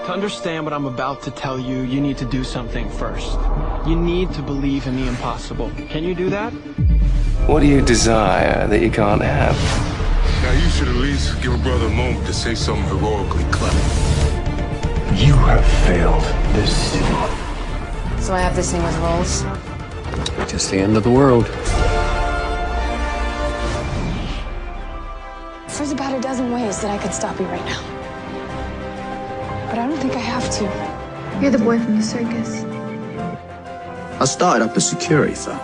To understand what I'm about to tell you, you need to do something first. You need to believe in the impossible. Can you do that? What do you desire that you can't have? Now you should at least give a brother a moment to say something heroically clever. You have failed this city. So I have this thing with rolls? Just the end of the world. There's about a dozen ways that I could stop you right now. But I don't think I have to. You're the boy from the circus. I started up a security firm.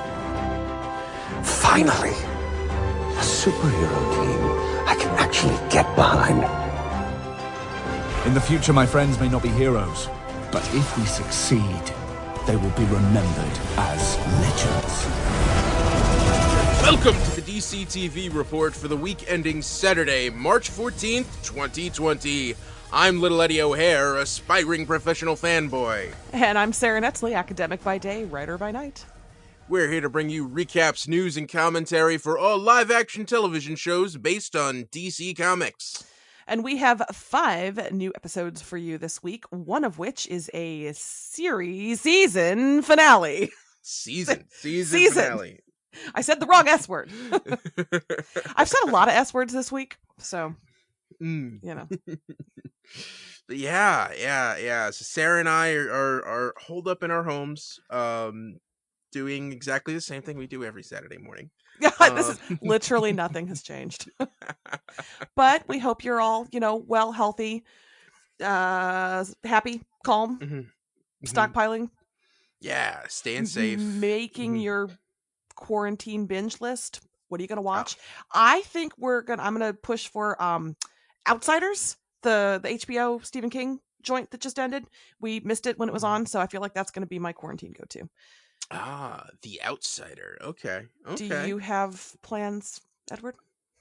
Finally, a superhero team I can actually get behind. In the future, my friends may not be heroes, but if we succeed, they will be remembered as legends. Welcome to the DC TV report for the week ending Saturday, March 14th, 2020. I'm Little Eddie O'Hare, aspiring professional fanboy. And I'm Sara, academic by day, writer by night. We're here to bring you recaps, news, and commentary for all live-action television shows based on DC Comics. And we have 5 new episodes for you this week, one of which is a season finale. Season finale. I said the wrong S word. I've said a lot of S words this week, so, you know. But yeah. So Sara and I are holed up in our homes, doing exactly the same thing we do every Saturday morning. This is literally nothing has changed. But we hope you're all, well, healthy, happy, calm, stockpiling. Yeah, staying safe. Making your quarantine binge list. What are you going to watch? I think I'm going to push for Outsiders, the HBO Stephen King joint that just ended. We missed it when it was on, so I feel like that's going to be my quarantine go-to. The Outsider. Okay. Do you have plans, Edward?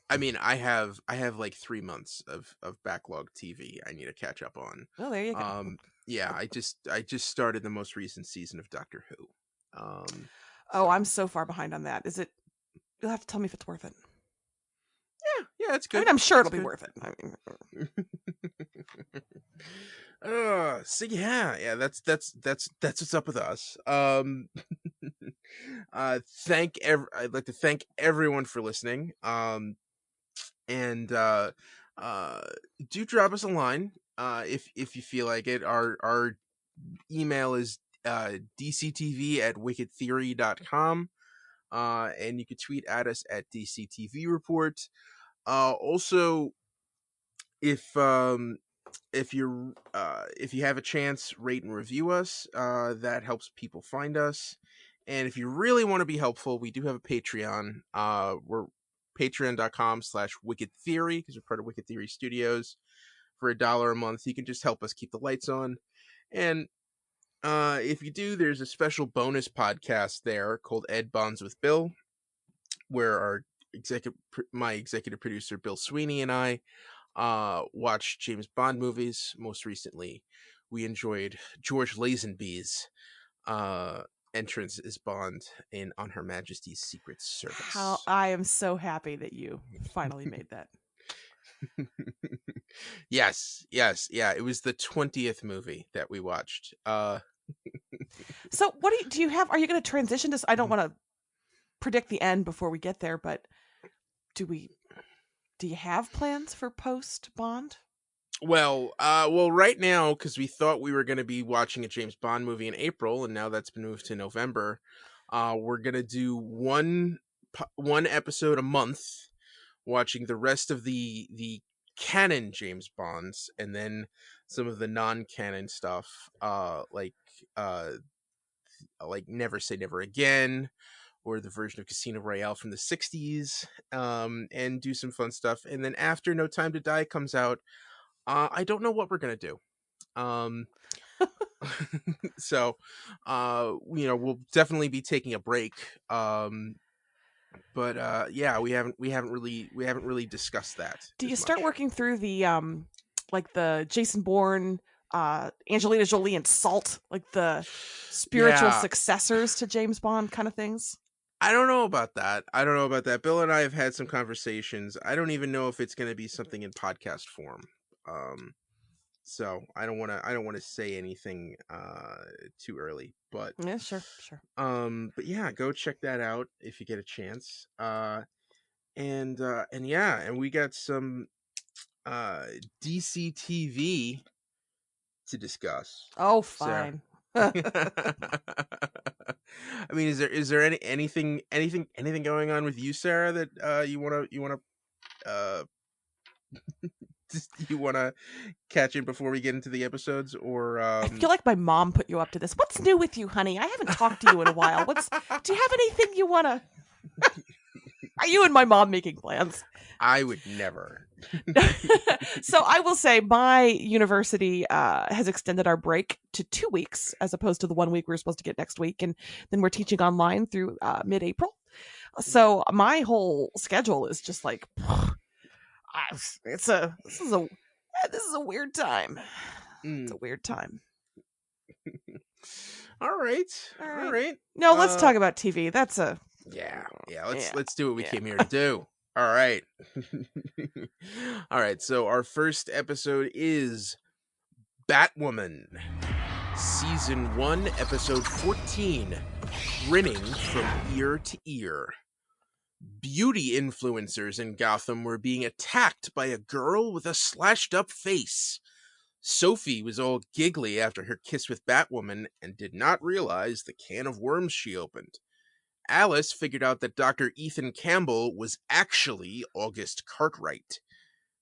I mean, I have like 3 months of backlog TV I need to catch up on. Oh, there you go. Yeah, I just started the most recent season of Doctor Who. I'm so far behind on that. You'll have to tell me if it's worth it. Yeah, it's good. I mean, I'm sure it'll be worth it. I mean, so yeah, that's what's up with us. I'd like to thank everyone for listening. And do drop us a line if you feel like it. Our email is dctv@wickedtheory.com, and you can tweet at us at dctvreport. Also, if you have a chance, rate and review us. That helps people find us. And if you really want to be helpful, we do have a Patreon. We're patreon.com/wickedtheory, because we're part of Wicked Theory Studios. For $1 a month, you can just help us keep the lights on. And if you do, there's a special bonus podcast there called Ed Bonds with Bill, where my executive producer Bill Sweeney and I watched James Bond movies. Most recently, we enjoyed George Lazenby's entrance as Bond in On Her Majesty's Secret Service. I am so happy that you finally made that. Yes, yeah. It was the 20th movie that we watched. So what do you have? Are you going to transition to? I don't want to predict the end before we get there, but do you have plans for post Bond? Well, right now, because we thought we were going to be watching a James Bond movie in April, and now that's been moved to November. We're going to do one episode a month, watching the rest of the canon James Bonds, and then some of the non-canon stuff, like Never Say Never Again, or the version of Casino Royale from the 60s, and do some fun stuff. And then after No Time to Die comes out, I don't know what we're going to do. So, we'll definitely be taking a break. But yeah, we haven't really discussed that. Do you start working through the the Jason Bourne, Angelina Jolie and Salt, like the spiritual successors to James Bond kind of things? I don't know about that. Bill and I have had some conversations. I don't even know if it's going to be something in podcast form. So I don't want to say anything too early, but Yeah, sure. but yeah, go check that out if you get a chance. And we got some DC TV to discuss. Oh, Sarah. fine. I mean, is there anything going on with you, Sarah, that you want to you want to catch in before we get into the episodes, or I feel like my mom put you up to this. What's new with you, honey? I haven't talked to you in a while. Do you have anything you want to... Are you and my mom making plans? I would never. So I will say my university has extended our break to 2 weeks as opposed to the 1 week we were supposed to get next week. And then we're teaching online through mid-April. So my whole schedule is just like, this is a weird time. It's a weird time. All right. No, let's talk about TV. That's a... Yeah. Let's do what we came here to do. All right. All right. So our first episode is Batwoman, Season 1, Episode 14, Grinning from Ear to Ear. Beauty influencers in Gotham were being attacked by a girl with a slashed up face. Sophie was all giggly after her kiss with Batwoman and did not realize the can of worms she opened. Alice figured out that Dr. Ethan Campbell was actually August Cartwright.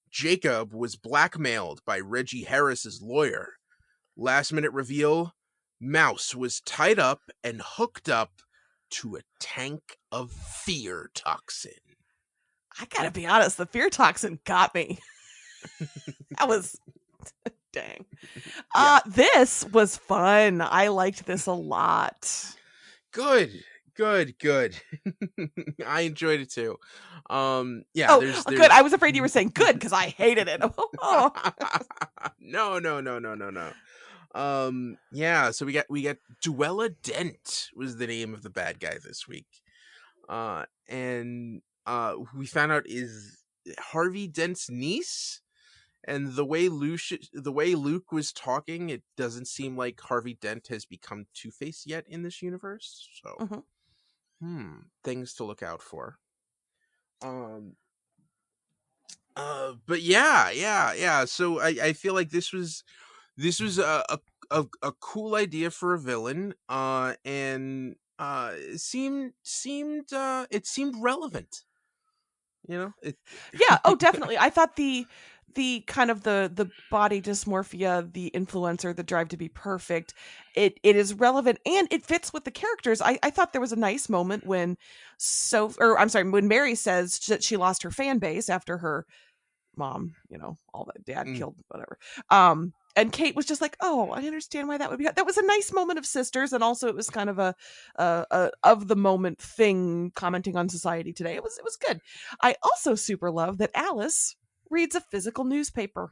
Jacob was blackmailed by Reggie Harris's lawyer. Last minute reveal, Mouse was tied up and hooked up to a tank of fear toxin. I gotta be honest, the fear toxin got me. That was... Dang. This was fun. I liked this a lot. Good. I enjoyed it too. There's... good. I was afraid you were saying good because I hated it. No. So we got Duella Dent was the name of the bad guy this week. And we found out is Harvey Dent's niece. And the way Luke was talking, it doesn't seem like Harvey Dent has become Two-Face yet in this universe. So, things to look out for. But yeah. So I feel like this was a cool idea for a villain. And it seemed relevant. You know? Yeah. Oh, definitely. I thought the kind of the body dysmorphia, the influencer, the drive to be perfect, it is relevant and it fits with the characters. I thought there was a nice moment when when Mary says that she lost her fan base after her mom, all that dad killed, whatever. And Kate was just like, "Oh, I understand why that would be." That was a nice moment of sisters, and also it was kind of a of the moment thing, commenting on society today. It was good. I also super love that Alice reads a physical newspaper.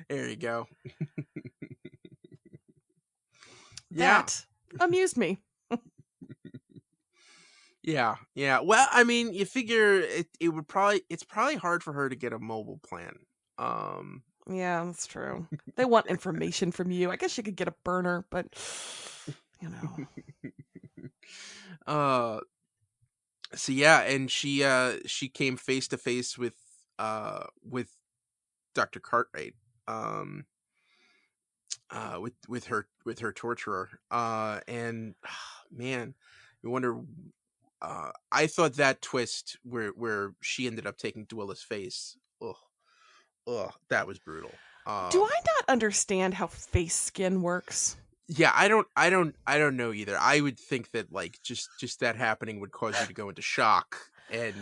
There you go. That amused me. Yeah. Well, I mean, you figure it's probably hard for her to get a mobile plan. Yeah, that's true. They want information from you. I guess you could get a burner, but So yeah, and she came face to face with Dr. Cartwright, with her torturer, and man, you wonder. I thought that twist where she ended up taking Duella's face, that was brutal. Do I not understand how face skin works? Yeah, I don't know either. I would think that like just that happening would cause you to go into shock, and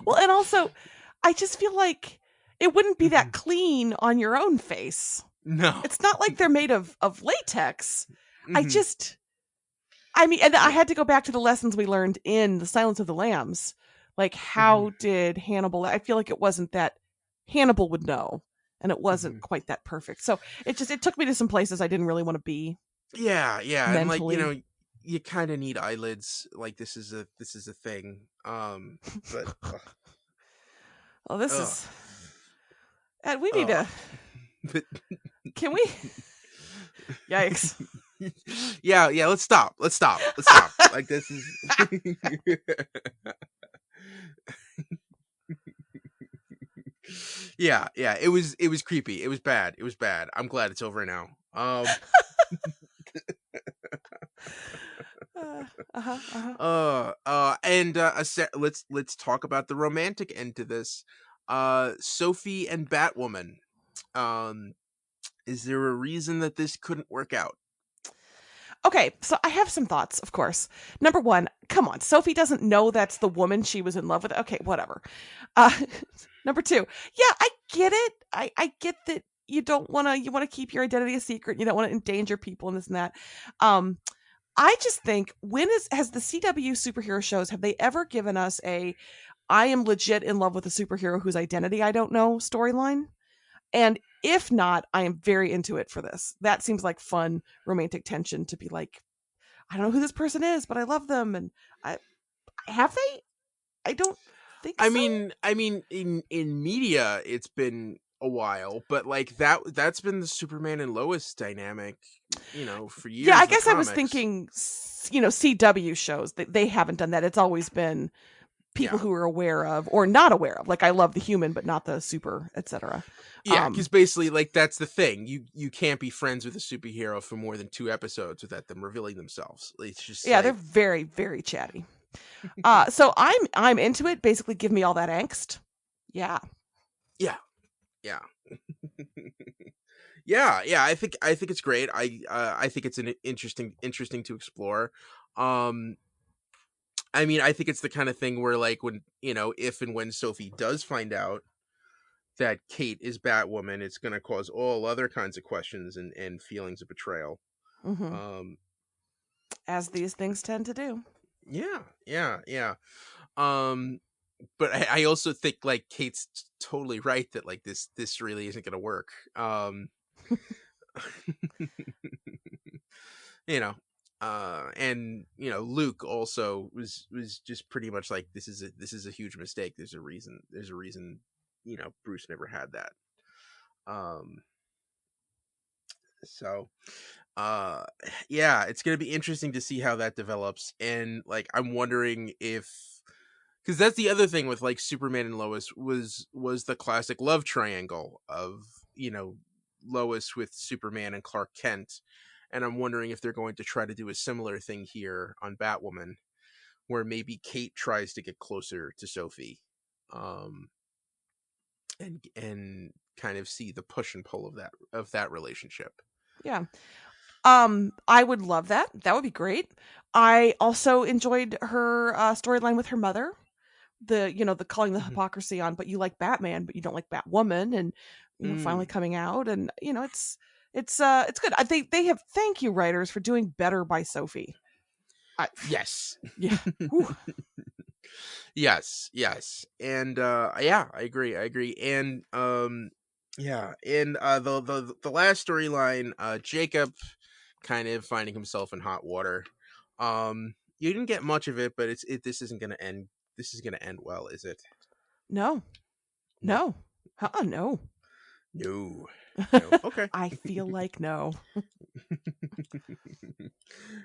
well, and also I just feel like it wouldn't be that clean on your own face. No, it's not like they're made of latex. I mean, and I had to go back to the lessons we learned in The Silence of the Lambs. Like, how did Hannibal? I feel like it wasn't that Hannibal would know. And it wasn't quite that perfect. So it took me to some places I didn't really want to be. Yeah. Mentally. And like, you kind of need eyelids. Like this is a thing. But oh, this is And we need to. But Can we? Yikes. yeah, let's stop. Like, this is yeah, it was creepy. It was bad. I'm glad it's over now. Let's talk about the romantic end to this. Sophie and Batwoman. Is there a reason that this couldn't work out? Okay, so I have some thoughts, of course. Number one, come on, Sophie doesn't know that's the woman she was in love with. Okay, whatever. Number two, yeah, I get it. I get that you want to keep your identity a secret. You don't want to endanger people and this and that. I just think, has the CW superhero shows, have they ever given us I am legit in love with a superhero whose identity I don't know storyline? And if not, I am very into it for this. That seems like fun romantic tension to be like, I don't know who this person is, but I love them. And have they? I don't think so. I mean, in media, it's been a while, but like that's been the Superman and Lois dynamic, for years. Yeah, I guess I was thinking, CW shows that they haven't done that. It's always been people who are aware of or not aware of. Like, I love the human, but not the super, etc. Yeah, because basically, like, that's the thing. You can't be friends with a superhero for more than 2 episodes without them revealing themselves. It's just they're very, very chatty. So I'm into it. Basically, give me all that angst. Yeah. Yeah. Yeah. I think it's great. I think it's an interesting to explore. I mean, I think it's the kind of thing where, like, when if and when Sophie does find out that Kate is Batwoman, it's going to cause all other kinds of questions and feelings of betrayal. Mm-hmm. As these things tend to do. Yeah. But I also think, like, Kate's totally right that, like, this really isn't going to work. And Luke also was just pretty much like, this is a huge mistake. There's a reason Bruce never had that. So yeah, it's gonna be interesting to see how that develops. And, like, I'm wondering because that's the other thing with, like, Superman and Lois was the classic love triangle of Lois with Superman and Clark Kent. And I'm wondering if they're going to try to do a similar thing here on Batwoman, where maybe Kate tries to get closer to Sophie, and kind of see the push and pull of that relationship. Yeah. I would love that. That would be great. I also enjoyed her storyline with her mother. The calling the hypocrisy on, but you like Batman, but you don't like Batwoman, and finally coming out, and it's good. I think they have. Thank you, writers, for doing better by Sophie. Yes. Yeah. yes. And I agree. And yeah. And the last storyline, Jacob kind of finding himself in hot water. You didn't get much of it, but this isn't going to end. This is going to end well, is it? No. No. No. Okay. I feel like no.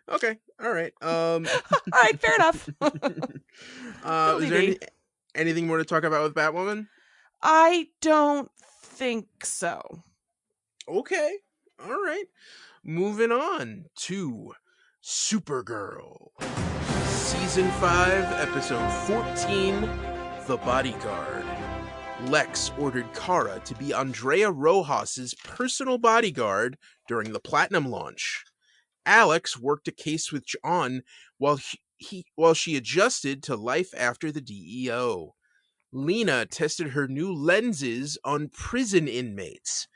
Okay. All right. All right. Fair enough. Is there anything more to talk about with Batwoman? I don't think so. Okay. All right. Moving on to Supergirl. Season 5, episode 14, The Bodyguard. Lex ordered Kara to be Andrea Rojas's personal bodyguard during the Platinum launch. Alex worked a case with John while she adjusted to life after the DEO. Lena tested her new lenses on prison inmates.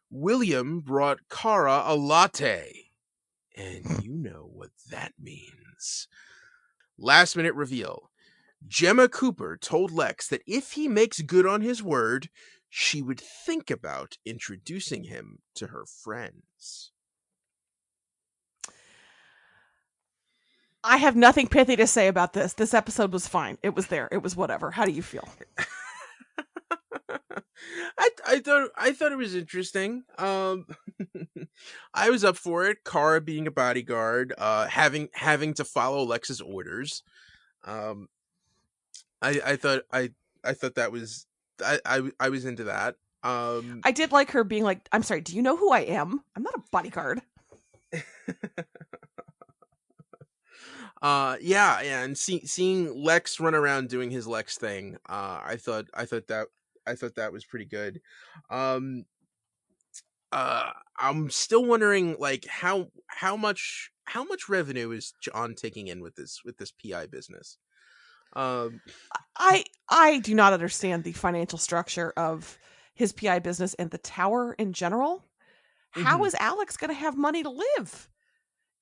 William brought Kara a latte. And you know what that means. Last minute reveal. Gemma Cooper told Lex that if he makes good on his word, she would think about introducing him to her friends. I have nothing pithy to say about this. This episode was fine. It was there. It was whatever. How do you feel? I thought it was interesting. I was up for it. Kara being a bodyguard, having to follow Lex's orders. Um, I thought that was I was into that. I did like her being like, I'm sorry, do you know who I am? I'm not a bodyguard. Yeah, and seeing Lex run around doing his Lex thing, I thought that was pretty good. Um, I'm still wondering like how much revenue is John taking in with this PI business. Um, I do not understand the financial structure of his PI business and the tower in general. How mhm. is Alex going to have money to live?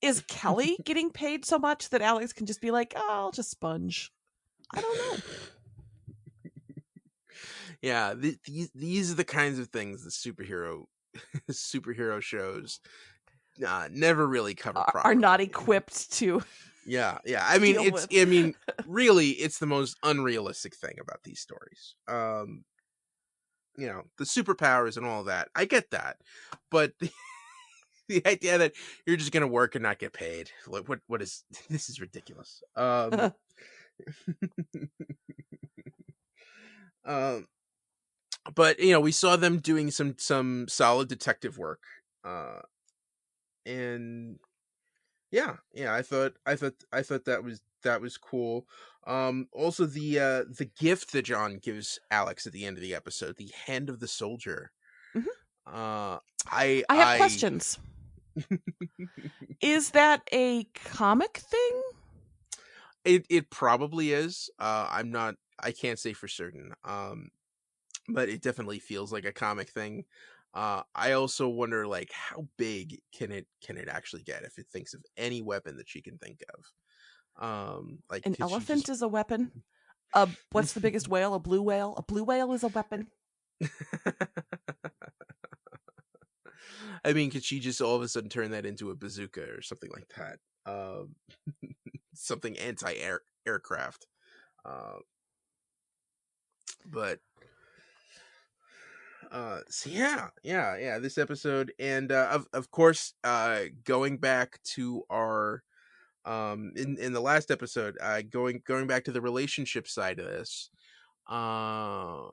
Is Kelly getting paid so much that Alex can just be like, oh, I'll just sponge? I don't know. Yeah, these are the kinds of things the superhero shows never really cover Are not properly. equipped to Yeah, yeah. I mean, deal with. really, it's the most unrealistic thing about these stories. The superpowers and all that. I get that, but the idea that you're just gonna work and not get paid, like, what is this is ridiculous. Um, but we saw them doing some solid detective work, and I thought that was cool. Also the gift that John gives Alex at the end of the episode, the hand of the soldier. Mhm. Uh, I I have I questions. Is that a comic thing? it probably is. I can't say for certain. But it definitely feels like a comic thing. I also wonder like how big can it actually get if it thinks of any weapon that she can think of. Like An could she elephant just is a weapon. What's the biggest whale? A blue whale. A blue whale is a weapon. I mean, could she just all of a sudden turn that into a bazooka or something like that? Um, something aircraft. Uh, but so yeah, this episode, and of course, going back to our in the last episode, going back to the relationship side of this, uh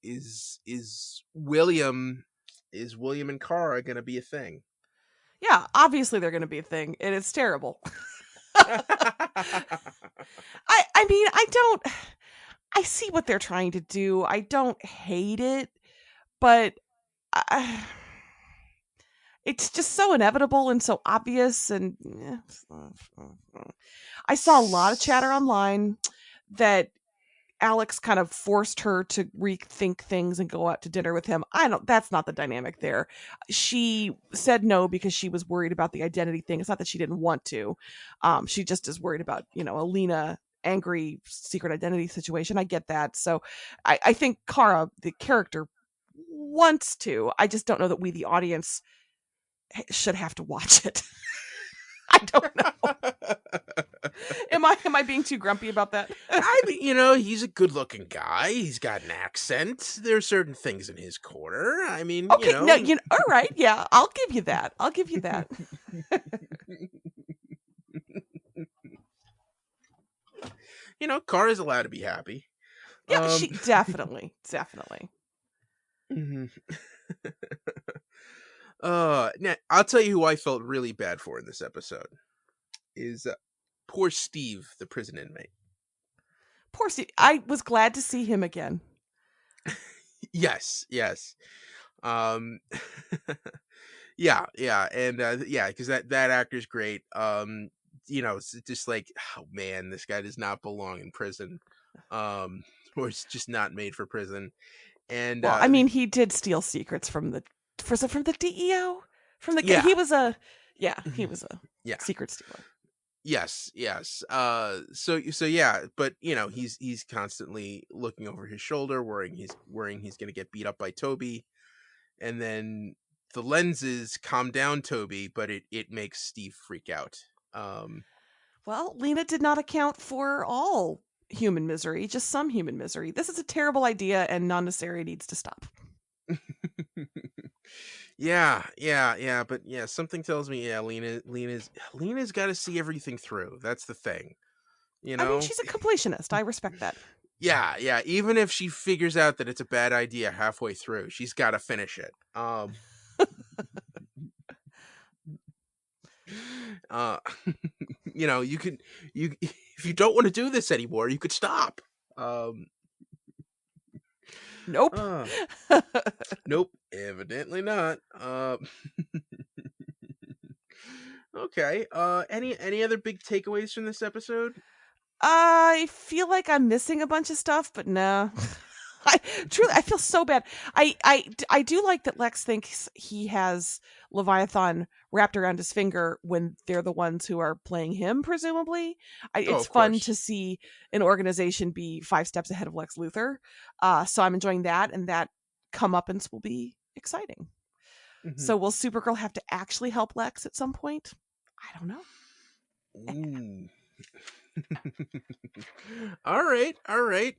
is William and Kara gonna be a thing? Yeah, obviously they're going to be a thing, and it's terrible. I mean, I see what they're trying to do. I don't hate it, but I, it's just so inevitable and so obvious. And I saw a lot of chatter online that Alex kind of forced her to rethink things and go out to dinner with him. That's not the dynamic there. She said no because she was worried about the identity thing. It's not that she didn't want to. She just is worried about, Alina angry secret identity situation. I get that. So I think Kara, the character, wants to. I just don't know that we, the audience, should have to watch it. I don't know. Am I being too grumpy about that? I mean, he's a good-looking guy. He's got an accent. There are certain things in his corner. I mean, Okay, no, all right, yeah, I'll give you that. Kara's allowed to be happy. Yeah, she definitely. Mhm. Now I'll tell you who I felt really bad for in this episode is poor Steve, the prison inmate. Poor Steve. I was glad to see him again. Yes. Um, yeah, and yeah, because that actor's great. It's just like, oh man, this guy does not belong in prison, or it's just not made for prison. And Well, I mean, he did steal secrets from the DEO. Yeah. He was a yeah. secret stealer. Yes. So yeah, but he's constantly looking over his shoulder, worrying he's going to get beat up by Toby, and then the lenses calm down Toby, but it makes Steve freak out. Well, Lena did not account for all human misery, just some human misery. This is a terrible idea, and non-Nesseri needs to stop. Yeah, but yeah, something tells me, yeah, Lena's got to see everything through. That's the thing, you I mean, know. she's a completionist. I respect that. Yeah. Even if she figures out that it's a bad idea halfway through, she's got to finish it. Uh, you if you don't want to do this anymore, you could stop. Nope. Nope, evidently not. Okay. Any other big takeaways from this episode? I feel like I'm missing a bunch of stuff, but no. I feel so bad. I do like that Lex thinks he has Leviathan wrapped around his finger when they're the ones who are playing him, presumably. It's fun to see an organization be 5 steps ahead of Lex Luthor. So I'm enjoying that, and that comeuppance will be exciting. Mm-hmm. So will Supergirl have to actually help Lex at some point? I don't know. All right.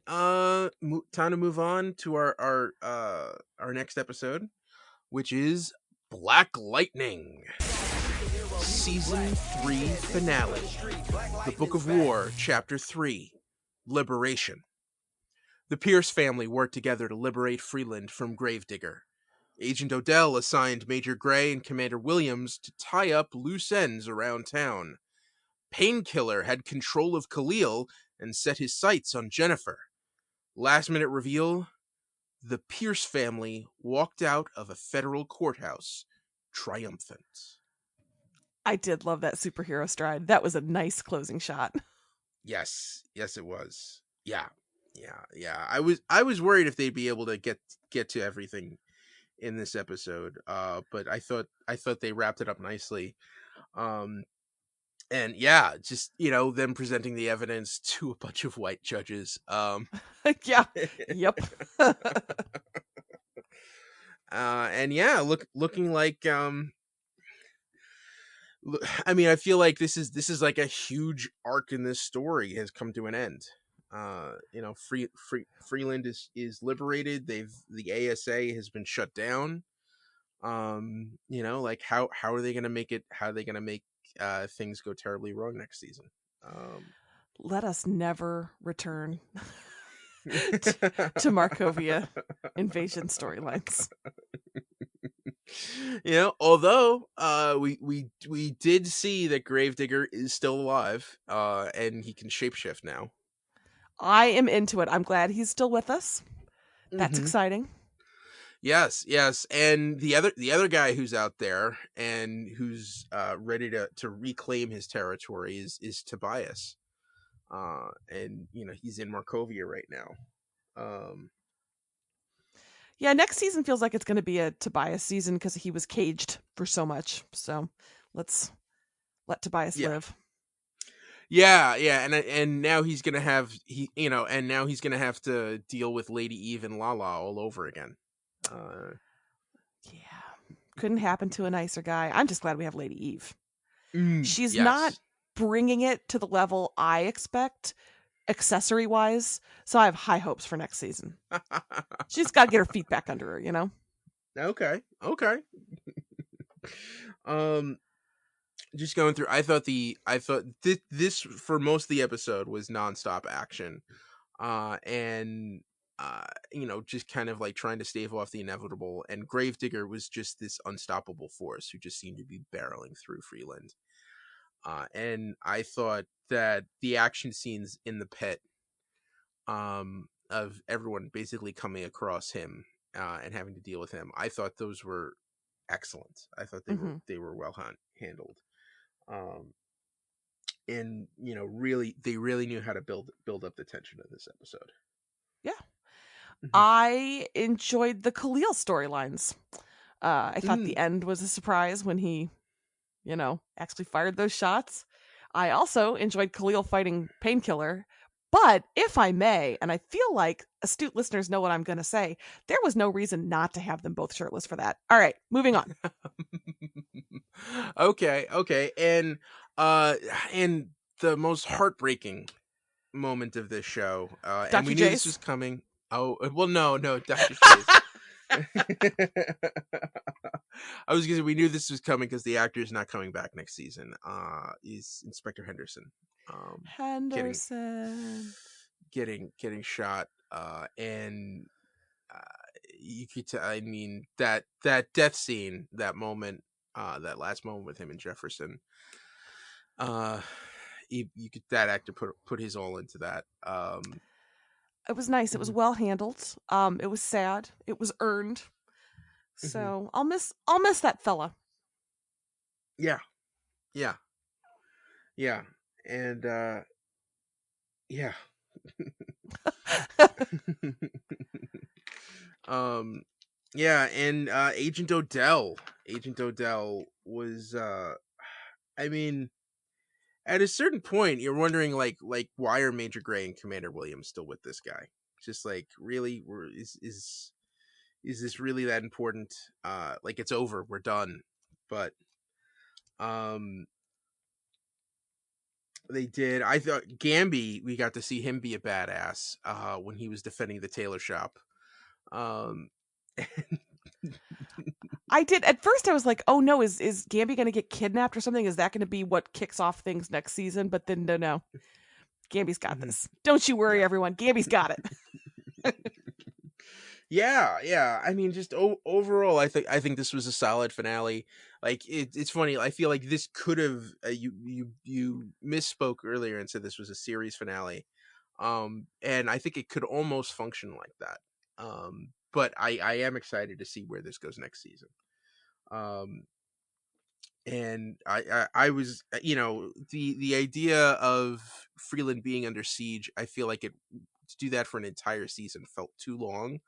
Time to move on to our next episode, which is Black Lightning, Season 3 finale, The Book of War, Chapter 3, Liberation. The Pierce family worked together to liberate Freeland from Gravedigger. Agent Odell assigned Major Gray and Commander Williams to tie up loose ends around town. Painkiller had control of Khalil and set his sights on Jennifer. Last minute reveal, the Pierce family walked out of a federal courthouse triumphant. I did love that superhero stride. That was a nice closing shot. Yes, it was. Yeah. I was worried if they'd be able to get to everything in this episode, but I thought they wrapped it up nicely. And yeah, just, them presenting the evidence to a bunch of white judges. Yeah. Yep. And yeah, looking like I mean, I feel like this is like a huge arc in this story has come to an end. Freeland is liberated. The ASA has been shut down. Like how are they gonna make it? How are they gonna make things go terribly wrong next season? Let us never return to Markovia invasion storylines. Although we did see that Gravedigger is still alive, and he can shapeshift now. I am into it. I'm glad he's still with us. That's exciting. Yes, and the other guy who's out there and who's ready to reclaim his territory is Tobias, and he's in Markovia right now. Yeah, next season feels like it's going to be a Tobias season because he was caged for so much. So let's let Tobias live. Yeah, and now he's gonna have to deal with Lady Eve and Lala all over again. Yeah, couldn't happen to a nicer guy. I'm just glad we have Lady Eve. She's yes. not bringing it to the level I expect accessory wise, so I have high hopes for next season. She's got to get her feet back under her, Okay. Just going through, I thought this for most of the episode was nonstop action, and just kind of like trying to stave off the inevitable. And Gravedigger was just this unstoppable force who just seemed to be barreling through Freeland. And I thought that the action scenes in the pit, of everyone basically coming across him, and having to deal with him, I thought those were excellent. I thought they were well handled. And they really knew how to build up the tension in this episode. Yeah. I enjoyed the Khalil storylines. I thought the end was a surprise when he, actually fired those shots. I also enjoyed Khalil fighting Painkiller. But if I may, and I feel like astute listeners know what I'm going to say, there was no reason not to have them both shirtless for that. All right, moving on. Okay. And the most heartbreaking moment of this show, and Dr. we knew Jace? this was coming. Oh, well, no, Dr. Jace. I was gonna say we knew this was coming because the actor is not coming back next season. He's Inspector Henderson. Henderson getting shot, and you could I mean that death scene, that moment, that last moment with him and Jefferson. You could, that actor put his all into that. It was nice. It was well handled. It was sad. It was earned. So I'll miss that fella. Yeah, and yeah. Yeah, and Agent Odell was I mean, at a certain point you're wondering like why are Major Gray and Commander Williams still with this guy? Just like, really, is this really that important? Like, it's over, we're done. But they did. I thought Gamby, we got to see him be a badass when he was defending the tailor shop. I did. At first I was like, oh no, is Gamby going to get kidnapped or something? Is that going to be what kicks off things next season? But then no. Gamby's got this. Don't you worry, everyone. Gamby's got it. Yeah. I mean, just overall, I think this was a solid finale. Like, it's funny. I feel like this could have you misspoke earlier and said this was a series finale, and I think it could almost function like that. But I am excited to see where this goes next season. And I was, the idea of Freeland being under siege, I feel like to do that for an entire season felt too long.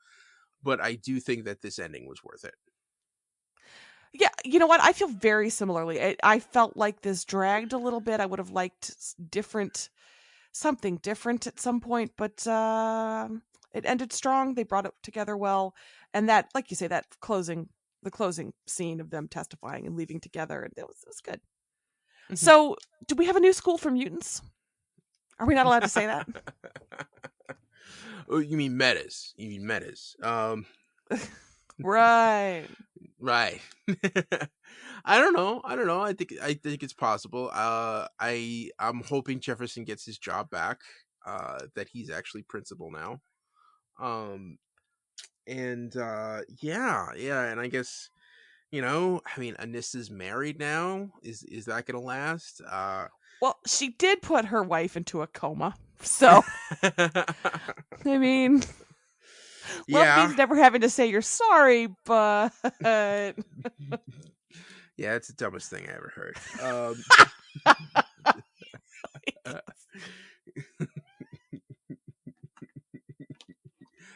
But I do think that this ending was worth it. Yeah, you know what? I feel very similarly. I felt like this dragged a little bit. I would have liked something different at some point, but it ended strong. They brought it together well, and that, like you say, the closing scene of them testifying and leaving together, it was good. Mm-hmm. So, do we have a new school for mutants? Are we not allowed to say that? Oh, you mean metas? Right. I don't know. I think it's possible. I'm hoping Jefferson gets his job back. That he's actually principal now. And and I guess, I mean, Anissa's married now. Is that gonna last? Well, she did put her wife into a coma, so I mean, love means never having to say you're sorry, but yeah, it's the dumbest thing I ever heard.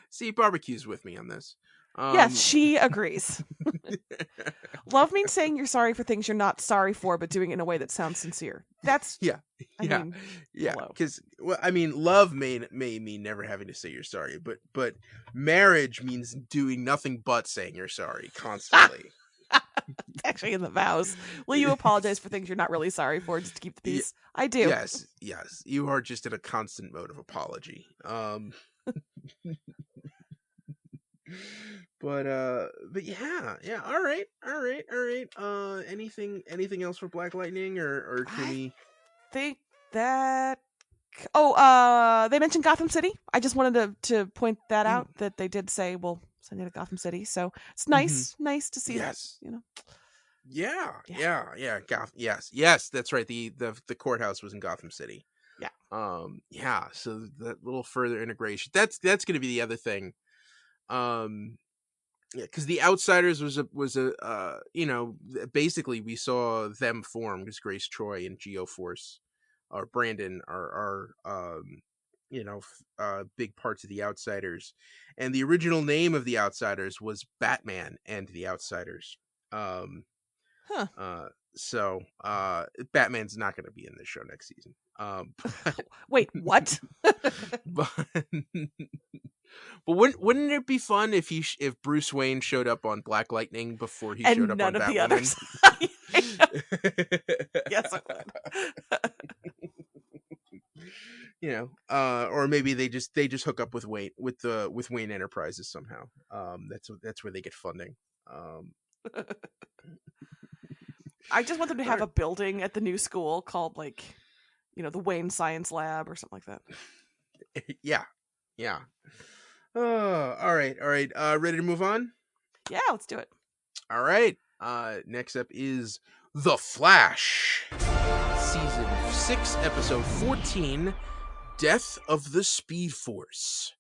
See, Barbecue's with me on this. Yes, she agrees. Love means saying you're sorry for things you're not sorry for, but doing it in a way that sounds sincere. That's because love may mean never having to say you're sorry, but marriage means doing nothing but saying you're sorry constantly. It's actually in the vows. Will you apologize for things you're not really sorry for just to keep the peace? I do. Yes. You are just in a constant mode of apology. But yeah. All right. Anything else for Black Lightning, or can we think that? They mentioned Gotham City. I just wanted to point that out, that they did say we'll send it to Gotham City. So it's nice to see that. Yeah. Yes, that's right. The courthouse was in Gotham City. Yeah. So that little further integration. That's going to be the other thing. Because the Outsiders was a basically we saw them form because Grace Troy and Geoforce or Brandon are big parts of the Outsiders, and the original name of the Outsiders was Batman and the Outsiders. So Batman's not going to be in this show next season. Wait, what? But wouldn't it be fun if Bruce Wayne showed up on Black Lightning before he showed up on Batwoman? And none of the others. Yes, I would. or maybe they just hook up with Wayne Enterprises somehow. That's where they get funding. I just want them to have a building at the new school called like, the Wayne Science Lab or something like that. Yeah. All right. Ready to move on? Yeah, let's do it. All right. Next up is The Flash, season 6, episode 14, Death of the Speed Force.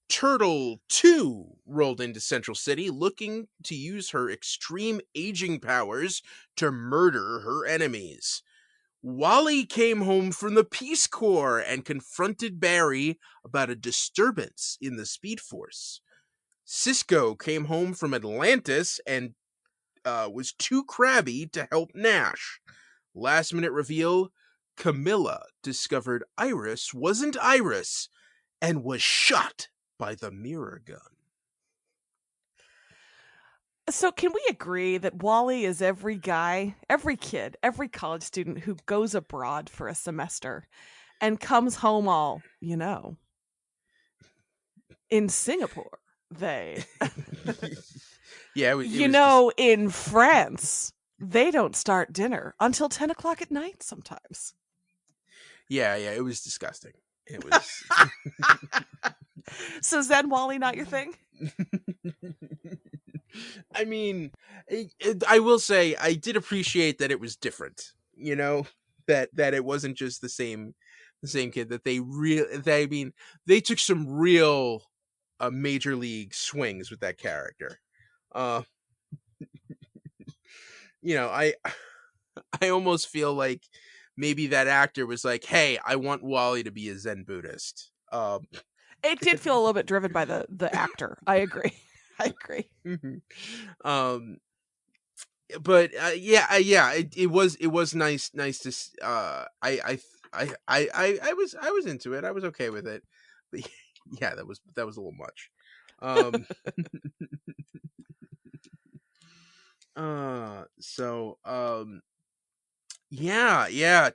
Turtle 2 rolled into Central City looking to use her extreme aging powers to murder her enemies. Wally came home from the Peace Corps and confronted Barry about a disturbance in the Speed Force. Cisco came home from Atlantis and was too crabby to help Nash. Last minute reveal, Camilla discovered Iris wasn't Iris and was shot by the mirror gun. So can we agree that Wally is every guy, every kid, every college student who goes abroad for a semester and comes home all, in Singapore, they... Yeah, it in France, they don't start dinner until 10 o'clock at night sometimes. Yeah, it was disgusting. It was. So Zen Wally not your thing? I mean, I will say I did appreciate that it was different. That it wasn't just the same kid. That they took some real major league swings with that character. I almost feel like maybe that actor was like, "Hey, I want Wally to be a Zen Buddhist." It did feel a little bit driven by the actor. I agree. But it was nice to. I was into it. I was okay with it. But yeah, that was a little much.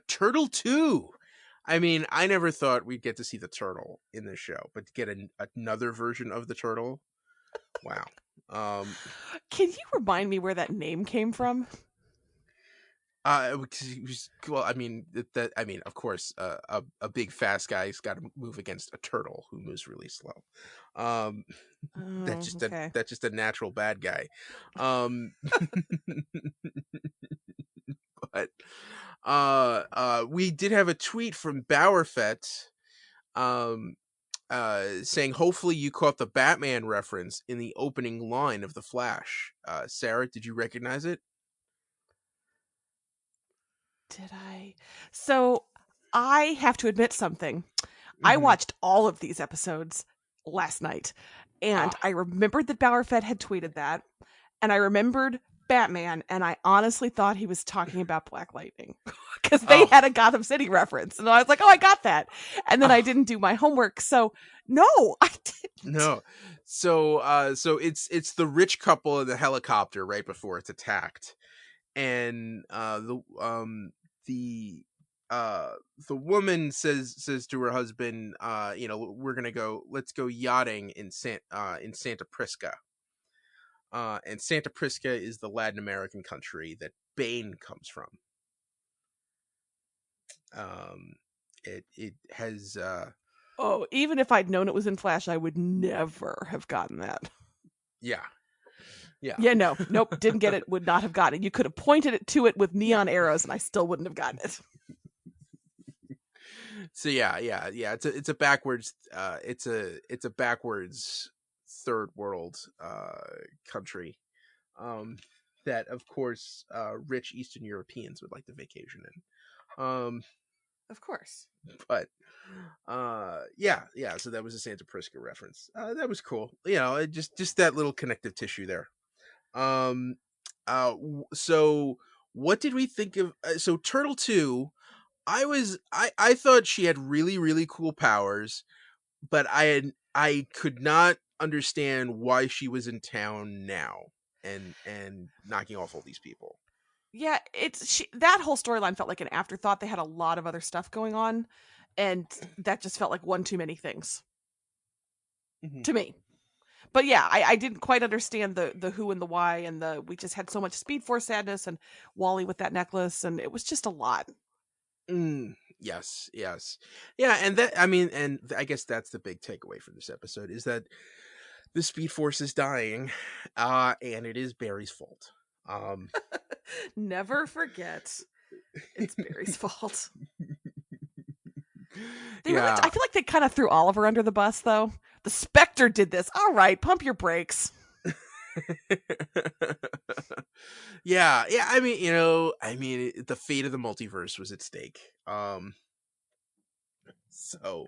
Turtle 2. I mean, I never thought we'd get to see the turtle in this show, but to get another version of the turtle, wow. Can you remind me where that name came from? Well, I mean, of course, a big fast guy's got to move against a turtle who moves really slow. That's just a natural bad guy. But we did have a tweet from Bowerfett saying, hopefully you caught the Batman reference in the opening line of The Flash. Sarah, did you recognize it? Did I? So I have to admit something. I watched all of these episodes last night, and I remembered that Bowerfett had tweeted that, and I remembered Batman, and I honestly thought he was talking about Black Lightning because they had a Gotham City reference, and I was like, "Oh, I got that," and then I didn't do my homework, so no, I didn't. No, so it's the rich couple in the helicopter right before it's attacked, and the woman says to her husband, let's go yachting in Santa Prisca. And Santa Prisca is the Latin American country that Bane comes from. It has even if I'd known it was in Flash, I would never have gotten that. Yeah, nope, didn't get it, would not have gotten it. You could have pointed it to it with neon arrows and I still wouldn't have gotten it. So it's a backwards it's a backwards third world country that of course rich Eastern Europeans would like to vacation in. Of course. But so that was a Santa Prisca reference. That was cool. Just that little connective tissue there. So what did we think of so Turtle 2? I thought she had really, really cool powers, but I could not understand why she was in town now and knocking off all these people. Yeah, that whole storyline felt like an afterthought. They had a lot of other stuff going on, and that just felt like one too many things Mhm. to me. But yeah, I didn't quite understand the who and the why, and we just had so much Speed Force sadness, and Wally with that necklace, and it was just a lot. Yes, yes. Yeah, and that, I mean, and I guess that's the big takeaway from this episode is that the Speed Force is dying, and it is Barry's fault. Never forget, it's Barry's fault. Yeah. I feel like they kind of threw Oliver under the bus, though. The Spectre did this. All right, pump your brakes. Yeah, I mean, the fate of the multiverse was at stake. So,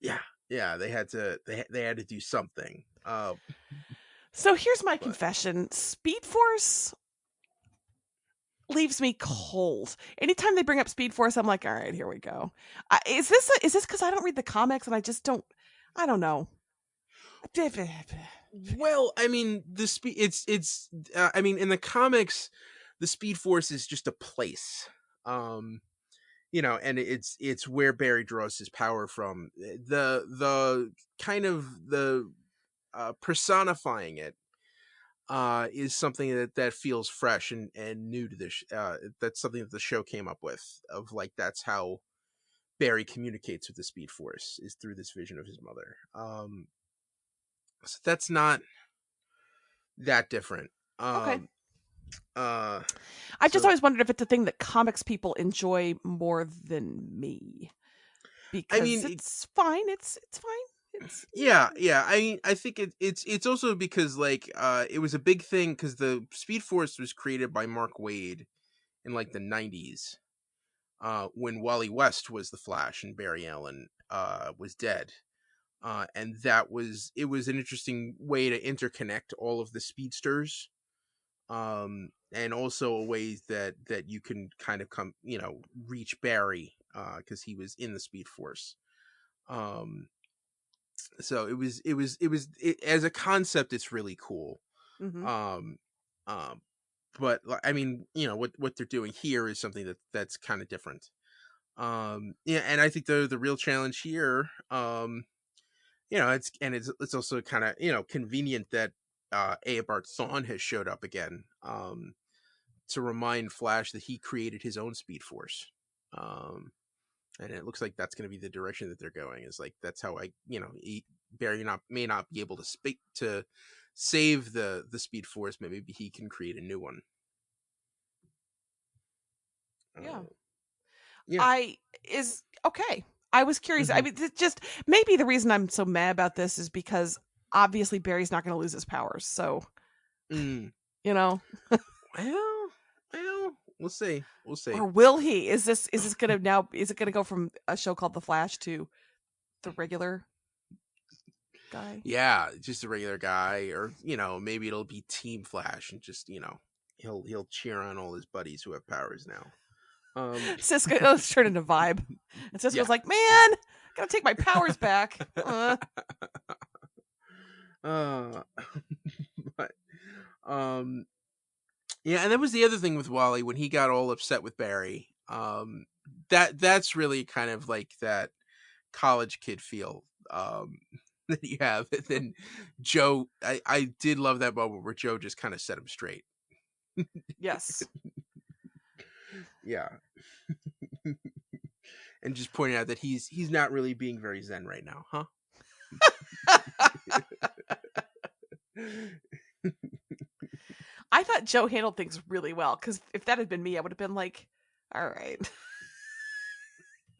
yeah, they had to do something. So here's my But confession: Speed Force leaves me cold. Anytime they bring up Speed Force, I'm like, all right, here we go. Is this because I don't read the comics and I just don't? I don't know. well, I mean, I mean, in the comics, the Speed Force is just a place. And it's where Barry draws his power from. The kind of the personifying it is something that feels fresh and new to this. That's something that the show came up with, of like that's how Barry communicates with the Speed Force, is through this vision of his mother. So that's not that different. Okay. I've just So always wondered if it's a thing that comics people enjoy more than me, because I mean, it's fine. It's fine. yeah. I mean, I think it's also because like it was a big thing because the Speed Force was created by Mark Waid in like the 90s, when Wally West was the Flash and Barry Allen was dead. And it was an interesting way to interconnect all of the speedsters, and also a way that you can kind of reach Barry, because he was in the Speed Force. So as a concept, it's really cool. Mm-hmm. um but I mean, what they're doing here is something that's kind of different. Yeah, and I think the real challenge here, it's also kind of convenient that Eobard Thawne has showed up again, to remind Flash that he created his own Speed Force. And it looks like that's going to be the direction that they're going, is like that's how Barry may not be able to speak to save the Speed Force, but maybe he can create a new one. Yeah. Yeah. Okay. I was curious. Mm-hmm. I mean, it's just maybe the reason I'm so mad about this is because obviously Barry's not going to lose his powers. So, Well, we'll see. or will he? Is this going to now? Is it going to go from a show called The Flash to the regular guy? Yeah, just a regular guy, or maybe it'll be Team Flash, and just he'll cheer on all his buddies who have powers now. Cisco, it's turned into Vibe, and Cisco's like, "Man, gotta take my powers back." But yeah, and that was the other thing with Wally when he got all upset with Barry. That's really kind of like that college kid feel that you have. And then Joe, I did love that moment where Joe just kind of set him straight. Yes. Yeah. And just pointing out that he's not really being very zen right now, huh? I thought Joe handled things really well, because if that had been me, I would have been like, all right.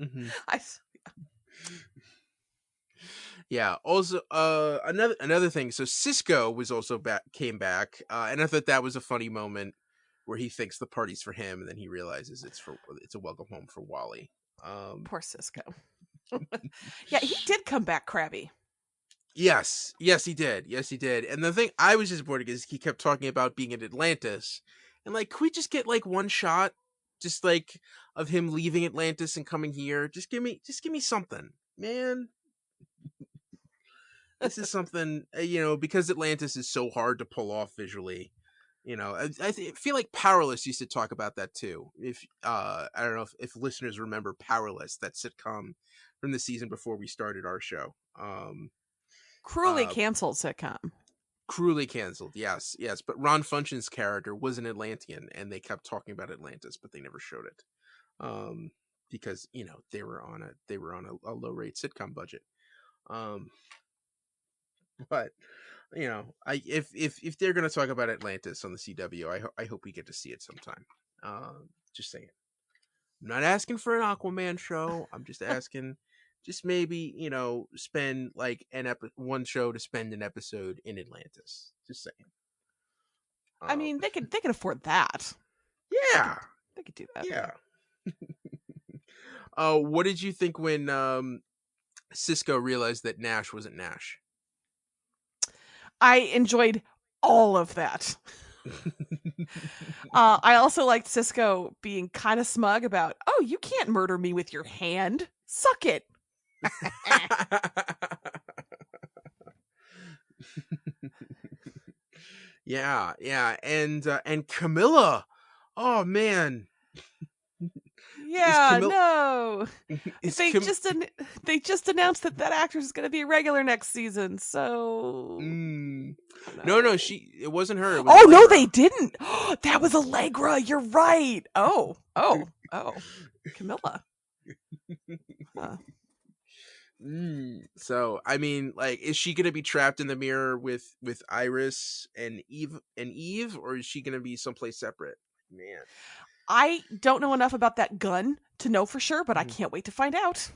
Mm-hmm. Yeah. Also, another thing. So Cisco was also came back, and I thought that was a funny moment where he thinks the party's for him, and then he realizes it's a welcome home for Wally. Poor Cisco. Yeah, he did come back crabby. Yes, he did. And the thing I was disappointed is he kept talking about being in Atlantis, and like, could we just get like one shot, just like of him leaving Atlantis and coming here? Just give me something, man. This is something, because Atlantis is so hard to pull off visually. feel like Powerless used to talk about that too. If I don't know if listeners remember Powerless, that sitcom from the season before we started our show. Cruelly canceled sitcom. Cruelly canceled, yes. But Ron Funches' character was an Atlantean, and they kept talking about Atlantis, but they never showed it, because they were on a low rate sitcom budget. But if they're gonna talk about Atlantis on the CW, I hope we get to see it sometime. Just saying. I'm not asking for an Aquaman show. I'm just asking, just maybe spend like one show to spend an episode in Atlantis. Just saying. I mean, they could afford that. Yeah, they could do that. Yeah. What did you think when Cisco realized that Nash wasn't Nash? I enjoyed all of that. I also liked Cisco being kind of smug about, oh, you can't murder me with your hand. Suck it. Yeah, and Camilla. Oh man. Yeah, no. They just announced that actress is going to be a regular next season. So no, it wasn't her. It was oh Allegra. No, they didn't. That was Allegra. You're right. Oh, Camilla. Huh. So I mean, like, is she going to be trapped in the mirror with Iris and Eve, or is she going to be someplace separate? Man. I don't know enough about that gun to know for sure, but I can't wait to find out.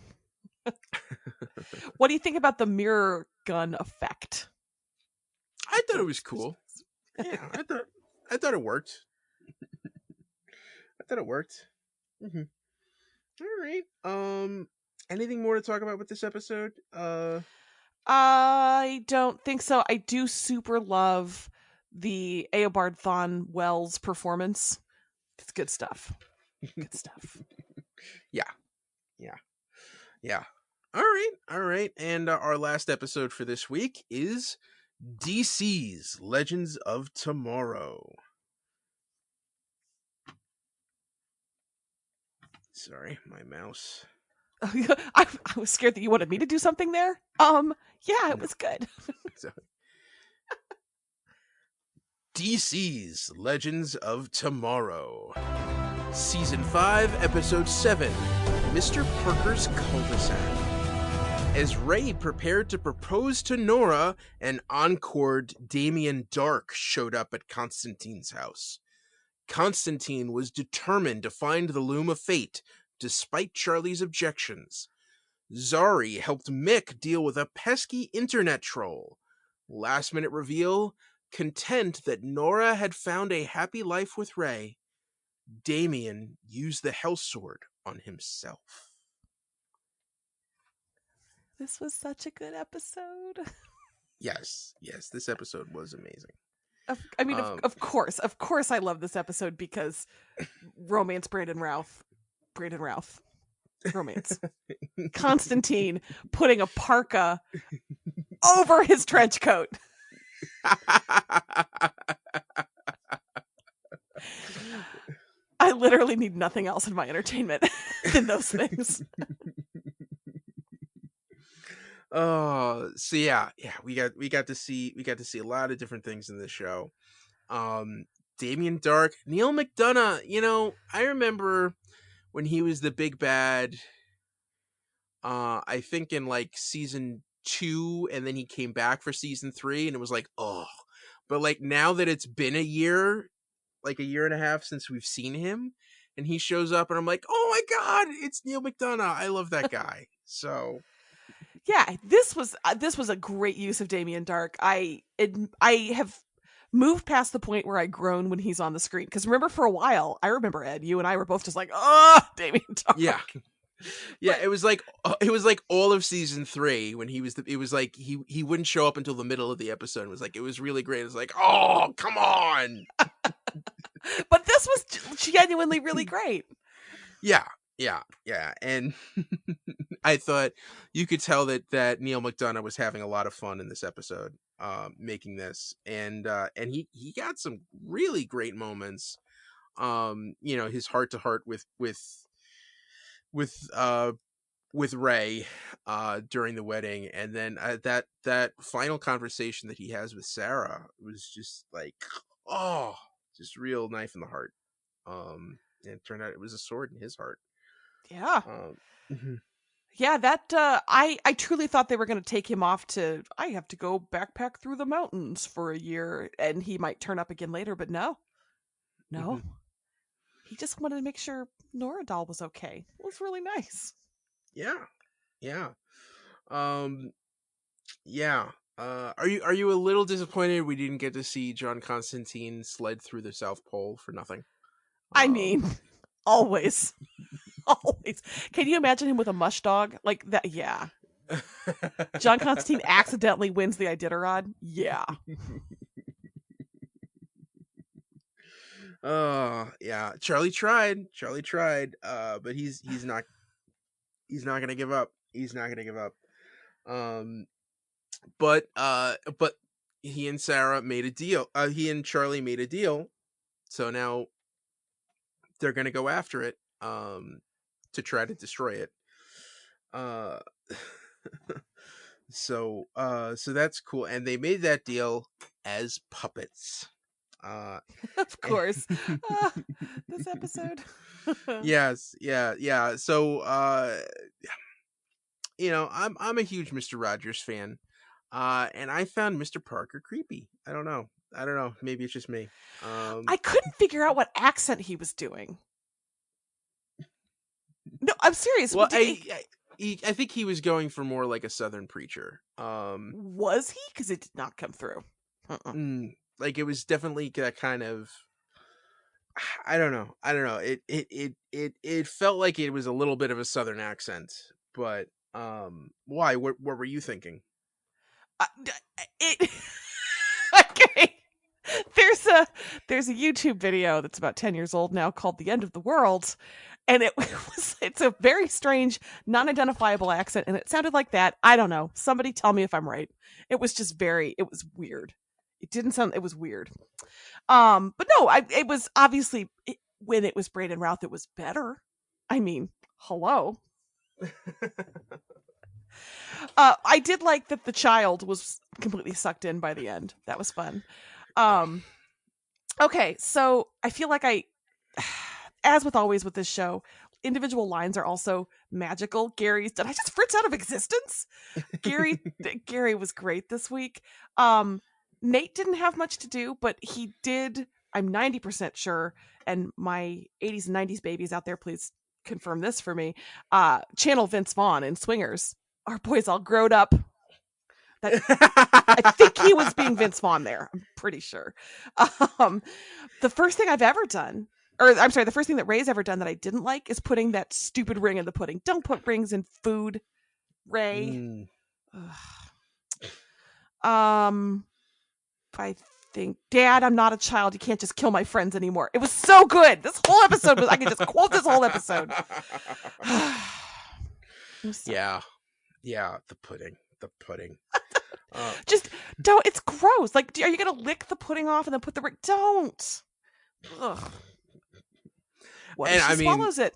What do you think about the mirror gun effect? I thought it was cool. Yeah, I thought it worked. Mm-hmm. All right. Anything more to talk about with this episode? I don't think so. I do super love the Eobard Thawne Wells performance. It's good stuff. Good stuff. Yeah. All right. And our last episode for this week is DC's Legends of Tomorrow. Sorry, my mouse. I was scared that you wanted me to do something there. Yeah, it was good. DC's Legends of Tomorrow. Season 5, Episode 7, Mr. Parker's Cul-de-sac. As Ray prepared to propose to Nora, an encored Damien Dark showed up at Constantine's house. Constantine was determined to find the Loom of Fate, despite Charlie's objections. Zari helped Mick deal with a pesky internet troll. Last-minute reveal, content that Nora had found a happy life with Ray, Damien used the Hell Sword on himself. This was such a good episode. Yes, this episode was amazing. Of course I love this episode because romance Brandon Routh. Romance. Constantine putting a parka over his trench coat. I literally need nothing else in my entertainment than those things. Oh, so yeah, we got to see a lot of different things in this show. Damien Dark, Neil McDonough, I remember when he was the big bad, I think in like season 2, and then he came back for season 3, and it was like, oh. But like now that it's been a year and a half since we've seen him, and he shows up, and I'm like, oh my god, it's Neil McDonough. I love that guy. So yeah, this was a great use of Damien Dark. I have moved past the point where I groan when he's on the screen, because remember, for a while, I remember, Ed, you and I were both just like, oh, Damien Dark. Yeah, but it was like all of season 3 when he was it was like he wouldn't show up until the middle of the episode. It was like, it was really great. It was like, oh, come on. But this was genuinely really great. Yeah, and I thought you could tell that Neil McDonough was having a lot of fun in this episode. making this, and he got some really great moments. His heart to heart with with Ray during the wedding, and then that final conversation that he has with Sara was just like, oh, just real knife in the heart. And it turned out it was a sword in his heart. Yeah. Mhm. Yeah, that I truly thought they were going to take him off to I have to go backpack through the mountains for a year and he might turn up again later, but no. No. Mhm. He just wanted to make sure Nora Doll was okay. It was really nice. Yeah, yeah, yeah. Are you a little disappointed we didn't get to see John Constantine sled through the South Pole for nothing? I mean, always. Always. Can you imagine him with a mush dog? Like that? Yeah. John Constantine accidentally wins the Iditarod? Yeah. Oh, yeah. Charlie tried. But he's not going to give up. He's not going to give up. But he and Sarah made a deal. He and Charlie made a deal. So now they're going to go after it to try to destroy it. Uh so that's cool, and they made that deal as puppets. Of course. This episode. Yes, yeah. So I'm a huge Mr. Rogers fan. And I found Mr. Parker creepy. I don't know. Maybe it's just me. I couldn't figure out what accent he was doing. No, I'm serious. Well, I think he was going for more like a Southern preacher. Was he? Because it did not come through. Like it was definitely that kind of. I don't know. It felt like it was a little bit of a Southern accent, but why? What were you thinking? Okay. There's a YouTube video that's about 10 years old now called "The End of the World," and it's a very strange, non-identifiable accent, and it sounded like that. I don't know. Somebody tell me if I'm right. It was weird. It was weird. But no, it was obviously when it was Braden Routh, it was better. I mean, hello. I did like that the child was completely sucked in by the end. That was fun. Okay, so I feel like as with always with this show, individual lines are also magical. Gary's, did I just fritz out of existence? Gary was great this week. Nate didn't have much to do, but he did, I'm 90% sure, and my 80s and 90s babies out there, please confirm this for me, channel Vince Vaughn in Swingers. Our boy's all grown up. I think he was being Vince Vaughn there. I'm pretty sure. The first thing I've ever done, the first thing that Ray's ever done that I didn't like is putting that stupid ring in the pudding. Don't put rings in food, Ray. I think, Dad, I'm not a child. You can't just kill my friends anymore. It was so good. This whole episode I could just quote this whole episode. Yeah, the pudding. Just don't. It's gross. Like, are you gonna lick the pudding off and then put the ring? Don't. Ugh. What if she swallows it?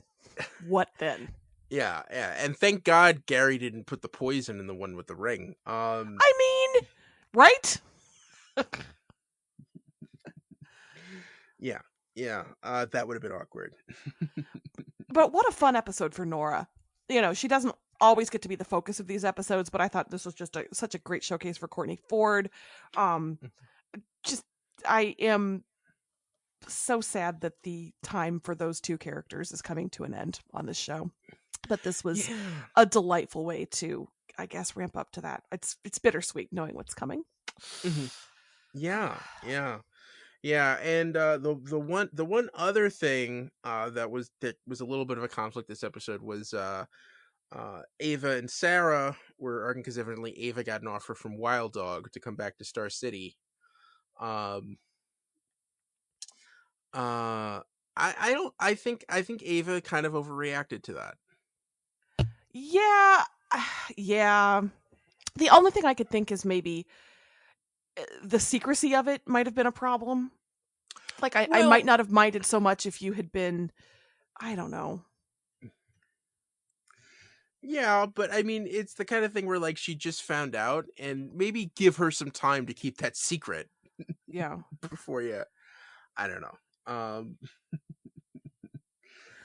What then? Yeah, and thank God Gary didn't put the poison in the one with the ring. I mean, right? Yeah. That would have been awkward. But what a fun episode for Nora. She doesn't always get to be the focus of these episodes, but I thought this was just such a great showcase for Courtney Ford. I am so sad that the time for those two characters is coming to an end on this show. But this was a delightful way to, I guess, ramp up to that. It's bittersweet knowing what's coming. Mm-hmm. Yeah. And the one other thing that was a little bit of a conflict this episode was Ava and Sara were arguing because evidently Ava got an offer from Wild Dog to come back to Star City. I think Ava kind of overreacted to that. Yeah. The only thing I could think is maybe the secrecy of it might have been a problem. Like, I Well- might not have minded so much if you had been, I don't know. Yeah, but I mean, it's the kind of thing where like she just found out, and maybe give her some time to keep that secret Yeah. before you. I don't know.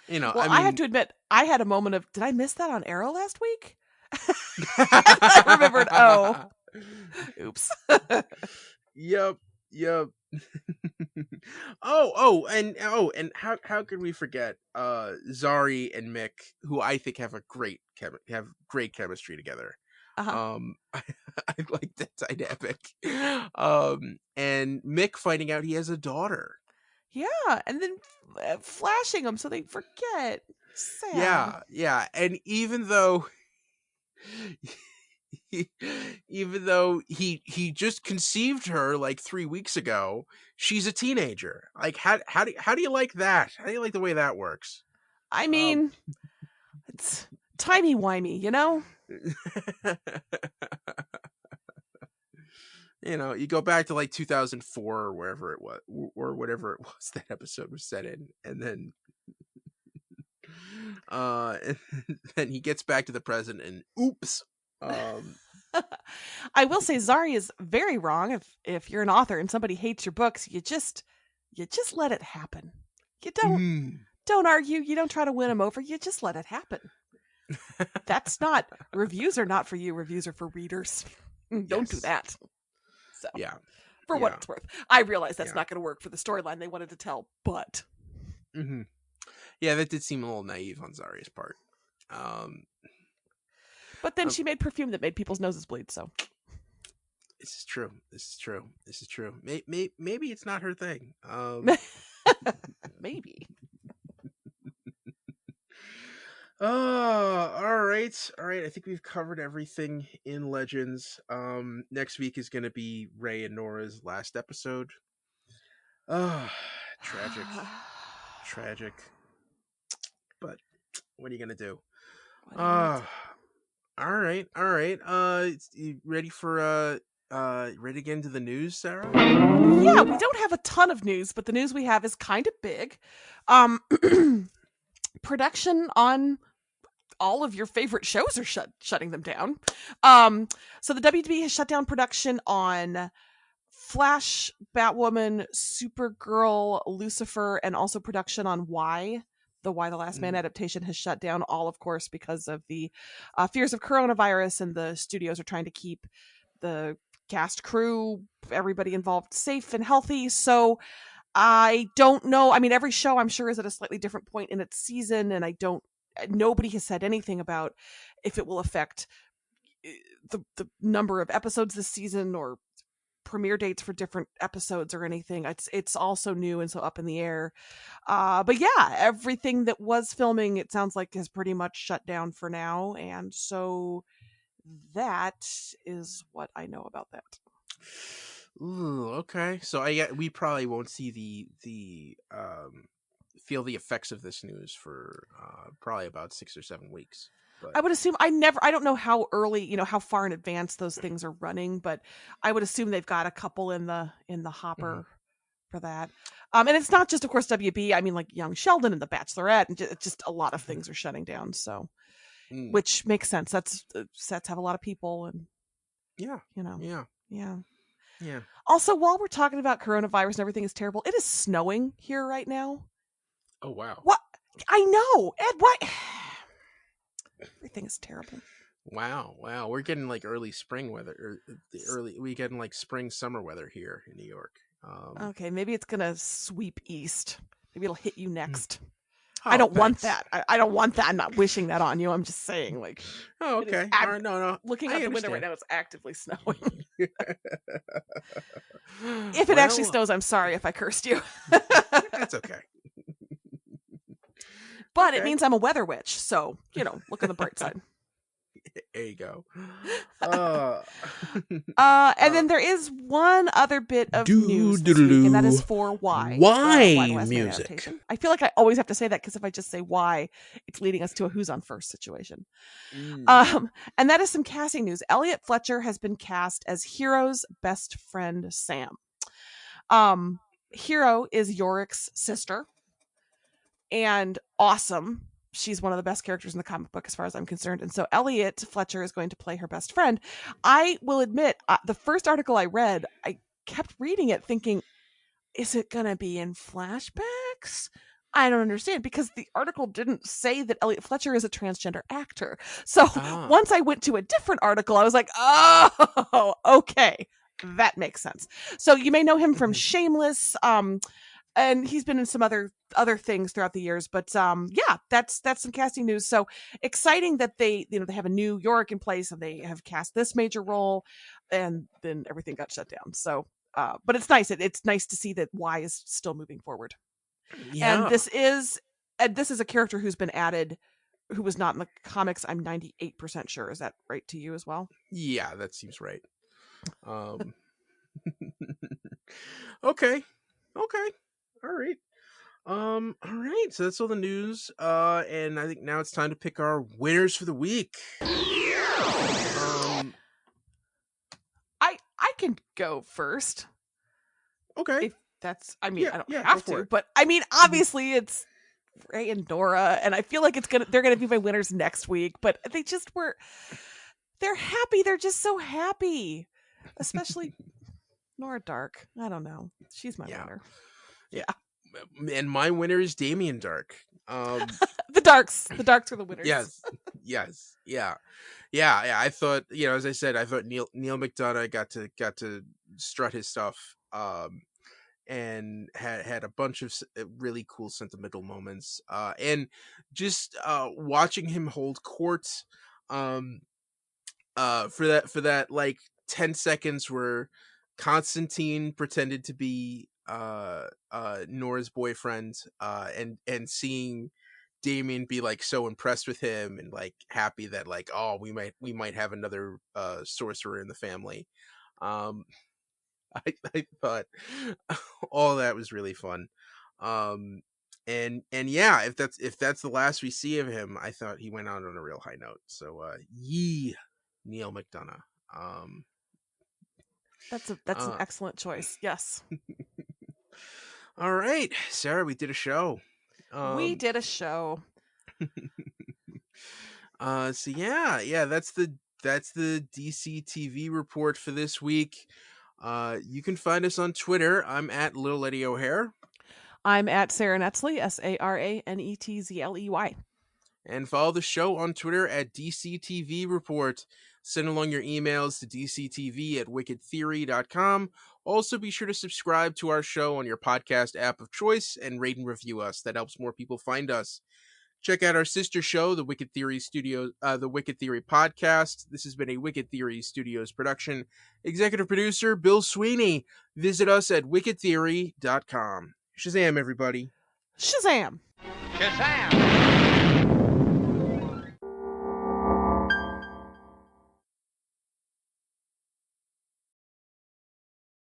You know, Well, I I have mean, to admit, I had a moment of, did I miss that on Arrow last week? I remembered, oh, oops. Yep. And how could we forget Zari and Mick, who I think have a great chemistry together. Uh-huh. I like that dynamic. And Mick finding out he has a daughter. Yeah, and then flashing them so they forget. Sad. Yeah, and even though he just conceived her like 3 weeks ago, she's a teenager. Like how do you like that? How do you like the way that works? I mean, it's timey-wimey, you know? You know, you go back to like 2004 or wherever it was, or whatever it was that episode was set in, and then and then he gets back to the present and oops. I will say Zari is very wrong. If you're an author and somebody hates your books, you just let it happen. You don't argue. You don't try to win them over. You just let it happen. That's not, reviews are not for you. Reviews are for readers. Don't do that. So Yeah. For what it's worth. I realize that's not going to work for the storyline they wanted to tell, but. Mm-hmm. Yeah, that did seem a little naive on Zari's part. But then she made perfume that made people's noses bleed, so. This is true. Maybe it's not her thing. Maybe. All right. I think we've covered everything in Legends. Next week is going to be Ray and Nora's last episode. Tragic. But what are you going to do? All right. You ready for ready to get into the news, Sarah? Yeah, we don't have a ton of news, but the news we have is kind of big. Production on all of your favorite shows are shutting them down. So the WB has shut down production on Flash, Batwoman, Supergirl, Lucifer, and also production on Y. The Y the Last Man adaptation has shut down, all of course because of the fears of coronavirus, and the studios are trying to keep the cast, crew, everybody involved safe and healthy. So I don't know. I mean, every show I'm sure is at a slightly different point in its season, and nobody has said anything about if it will affect the number of episodes this season or premiere dates for different episodes or anything. It's all so new and so up in the air. But yeah, everything that was filming, it sounds like, has pretty much shut down for now. And so that is what I know about that. Ooh, okay. So we probably won't see the feel the effects of this news for probably about 6 or 7 weeks. But I would assume I don't know how early, how far in advance those things are running, but I would assume they've got a couple in the hopper for that. And it's not just, of course, WB. I mean, like Young Sheldon and The Bachelorette, and just a lot of things are shutting down. So, which makes sense. Sets have a lot of people, and yeah. Also, while we're talking about coronavirus and everything is terrible, it is snowing here right now. Oh wow! What? I know, Ed. What? Everything is terrible. Wow. We're getting like early spring weather, or we getting like spring summer weather here in New York. Okay, maybe it's gonna sweep east. Maybe it'll hit you next. Oh, I don't want that. I don't want that. I'm not wishing that on you. I'm just saying, like. Oh, okay. All right, no. Looking out the window right now, it's actively snowing. If it actually snows, I'm sorry if I cursed you. That's okay. But it means I'm a weather witch, so look on the bright side. There you go. And then there is one other bit of news this week, and that is for Why. Why the Last Man music. adaptation. I feel like I always have to say that because if I just say why, it's leading us to a who's on first situation. And that is some casting news. Elliot Fletcher has been cast as Hero's best friend, Sam. Hero is Yorick's sister, and awesome. She's one of the best characters in the comic book as far as I'm concerned. And so Elliot Fletcher is going to play her best friend. I will admit, the first article I read, I kept reading it thinking, is it going to be in flashbacks? I don't understand, because the article didn't say that Elliot Fletcher is a transgender actor. So once I went to a different article, I was like, oh, okay, that makes sense. So you may know him from Shameless, and he's been in some other things throughout the years, but yeah, that's some casting news. So exciting that they have a new Yorick in place, and they have cast this major role, and then everything got shut down. So, but it's nice. It's nice to see that Y is still moving forward. Yeah. And this is a character who's been added, who was not in the comics. I'm 98% sure. Is that right to you as well? Yeah, that seems right. Okay. All right. All right. So that's all the news. And I think now it's time to pick our winners for the week. I can go first. Okay. If that's, I mean, I don't yeah, have to, but I mean, obviously it's Ray and Nora, and I feel like they're gonna be my winners next week. But they just they're happy. They're just so happy, especially Nora Dark. I don't know. She's my winner. Yeah. And my winner is Damien Dark. The Darks are the winners. Yes. Yeah. I thought, as I said, I thought Neil McDonough got to strut his stuff, and had a bunch of really cool sentimental moments, and just watching him hold court, for that like 10 seconds where Constantine pretended to be Nora's boyfriend, and seeing Damien be like so impressed with him and like happy that like, oh, we might have another sorcerer in the family. I thought all that was really fun. And yeah, if that's the last we see of him, I thought he went out on a real high note. So Neil McDonough. That's an excellent choice. Yes. All right, Sarah, we did a show. We did a show. So yeah, that's the DC TV report for this week. You can find us on Twitter. I'm at Little Eddie O'Hare. I'm at Sarah Netzley, SaraNetzley. And follow the show on Twitter at DCTV Report. Send along your emails to dctv@wickedtheory.com. Also, be sure to subscribe to our show on your podcast app of choice and rate and review us. That helps more people find us. Check out our sister show, the Wicked Theory Studios, the Wicked Theory Podcast. This has been a Wicked Theory Studios production. Executive producer, Bill Sweeney. Visit us at wickedtheory.com. Shazam, everybody. Shazam. Shazam.